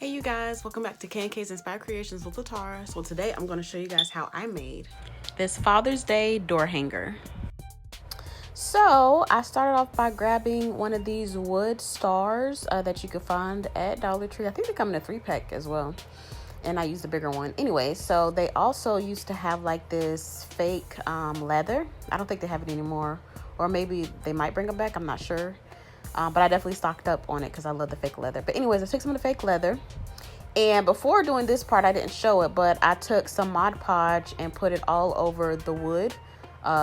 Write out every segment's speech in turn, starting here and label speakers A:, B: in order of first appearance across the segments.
A: Hey you guys, welcome back to K&K's Inspired Creations with Latara. So today I'm going to show you guys how I made this Father's Day door hanger. So I started off by grabbing one of these wood stars that you could find at Dollar Tree. I think they come in a 3-pack as well. And I used the bigger one. Anyway, so they also used to have like this fake leather. I don't think they have it anymore. Or maybe they might bring them back. I'm not sure. But I definitely stocked up on it because I love the fake leather. But anyways, I took some of the fake leather. And before doing this part, I didn't show it, but I took some Mod Podge and put it all over the wood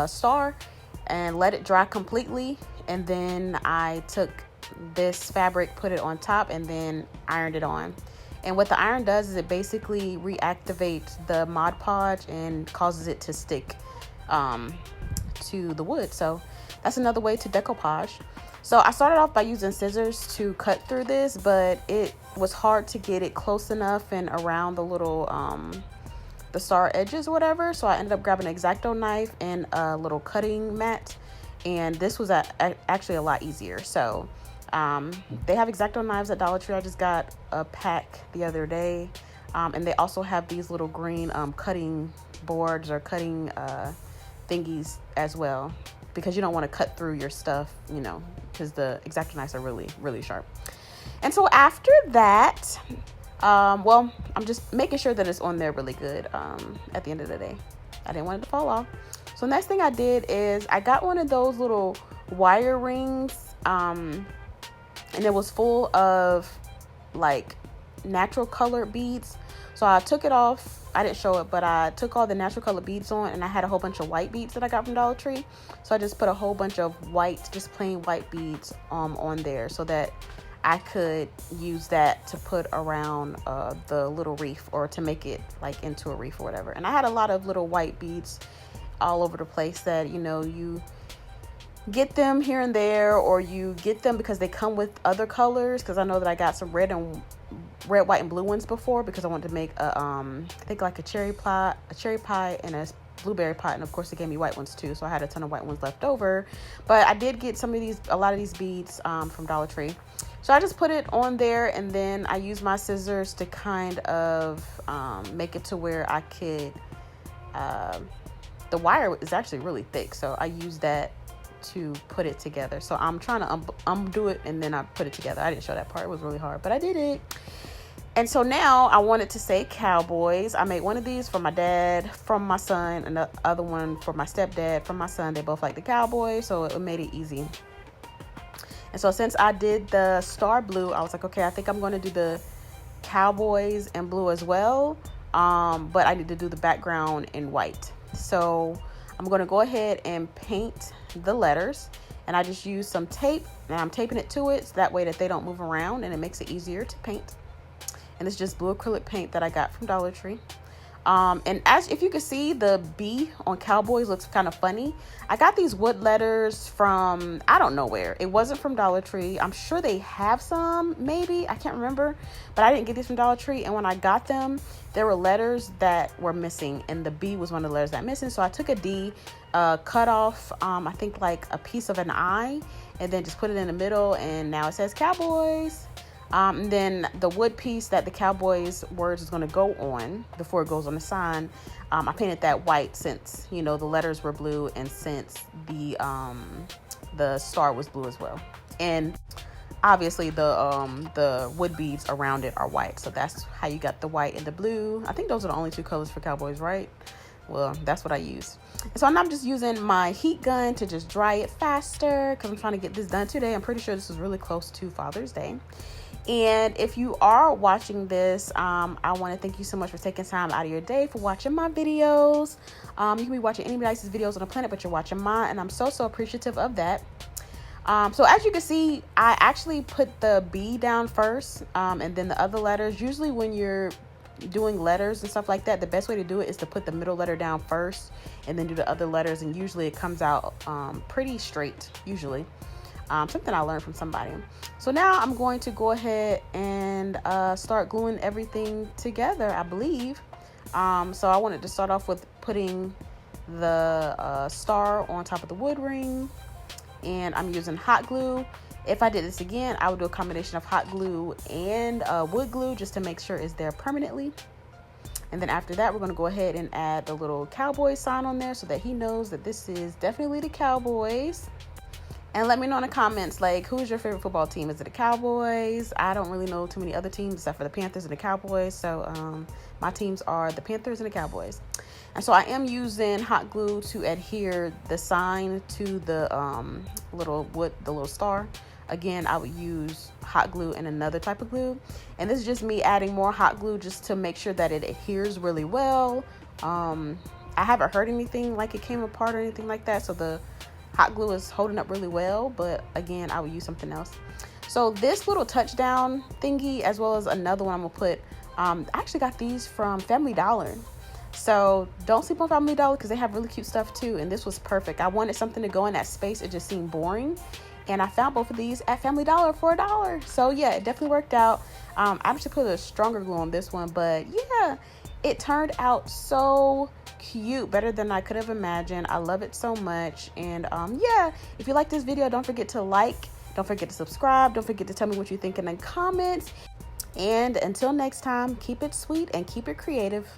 A: star and let it dry completely. And then I took this fabric, put it on top, and then ironed it on. And what the iron does is it basically reactivates the Mod Podge and causes it to stick to the wood. So that's another way to decoupage. So I started off by using scissors to cut through this, but it was hard to get it close enough and around the little the star edges or whatever. So I ended up grabbing an X-Acto knife and a little cutting mat, and this was actually a lot easier. So they have X-Acto knives at Dollar Tree. I just got a pack the other day, and they also have these little green cutting boards or cutting thingies as well, because you don't want to cut through your stuff, you know, because the X-Acto knives are really, really sharp. And so after that, well, I'm just making sure that it's on there really good at the end of the day. I didn't want it to fall off. So next thing I did is I got one of those little wire rings, and it was full of like natural colored beads. So I took it off. I didn't show it, but I took all the natural colored beads on, and I had a whole bunch of white beads that I got from Dollar Tree. So I just put a whole bunch of white, just plain white beads on there so that I could use that to put around the little wreath, or to make it like into a wreath or whatever. And I had a lot of little white beads all over the place that, you know, you get them here and there, or you get them because they come with other colors, because I know that I got some red, white, and blue ones before, because I wanted to make a I think like a cherry pie and a blueberry pie, and of course they gave me white ones too, so I had a ton of white ones left over. But I did get a lot of these beads from Dollar Tree. So I just put it on there, and then I used my scissors to kind of make it to where I could the wire is actually really thick, so I used that to put it together. So I'm trying to undo it, and then I put it together. I didn't show that part. It was really hard, but I did it. And so now I wanted to say Cowboys. I made one of these for my dad, from my son, and the other one for my stepdad, from my son. They both like the Cowboys, so it made it easy. And so since I did the star blue, I was like, okay, I think I'm going to do the Cowboys in blue as well. But I need to do the background in white. So I'm going to go ahead and paint the letters. And I just use some tape, and I'm taping it to it so that way that they don't move around, and it makes it easier to paint. And it's just blue acrylic paint that I got from Dollar Tree. And if you can see, the B on Cowboys looks kind of funny. I got these wood letters from, I don't know where. It wasn't from Dollar Tree. I'm sure they have some, maybe. I can't remember. But I didn't get these from Dollar Tree. And when I got them, there were letters that were missing. And the B was one of the letters that missing. So I took a D, cut off, I think like a piece of an I, and then just put it in the middle. And now it says Cowboys. And then the wood piece that the Cowboys words is going to go on before it goes on the sign, I painted that white since, you know, the letters were blue, and since the star was blue as well. And obviously the wood beads around it are white. So that's how you got the white and the blue. I think those are the only two colors for Cowboys, right? Well, that's what I used. And so I'm just using my heat gun to just dry it faster, because I'm trying to get this done today. I'm pretty sure this is really close to Father's Day. And if you are watching this, I want to thank you so much for taking time out of your day for watching my videos. You can be watching anybody else's videos on the planet, but you're watching mine, and I'm so appreciative of that. So as you can see, I actually put the B down first, and then the other letters. Usually when you're doing letters and stuff like that, the best way to do it is to put the middle letter down first and then do the other letters, and usually it comes out pretty straight, usually. Something I learned from somebody. So now I'm going to go ahead and start gluing everything together, I believe. So I wanted to start off with putting the star on top of the wood ring, and I'm using hot glue. If I did this again, I would do a combination of hot glue and wood glue just to make sure it's there permanently. And then after that, we're going to go ahead and add the little Cowboys sign on there so that he knows that this is definitely the Cowboys. And let me know in the comments, like, who's your favorite football team? Is it the Cowboys? I don't really know too many other teams except for the Panthers and the Cowboys. So my teams are the Panthers and the Cowboys. And so I am using hot glue to adhere the sign to the little wood, the little star. Again, I would use hot glue and another type of glue. And this is just me adding more hot glue just to make sure that it adheres really well. I haven't heard anything like it came apart or anything like that. So the hot glue is holding up really well. But again, I would use something else. So this little touchdown thingy, as well as another one I'm going to put, I actually got these from Family Dollar. So don't sleep on Family Dollar because they have really cute stuff too. And this was perfect. I wanted something to go in that space. It just seemed boring. And I found both of these at Family Dollar for $1. So yeah, it definitely worked out. I actually put a stronger glue on this one, but yeah, it turned out so cute, better than I could have imagined. I love it so much. And yeah, if you like this video, don't forget to like, don't forget to subscribe, don't forget to tell me what you think in the comments. And until next time, keep it sweet and keep it creative.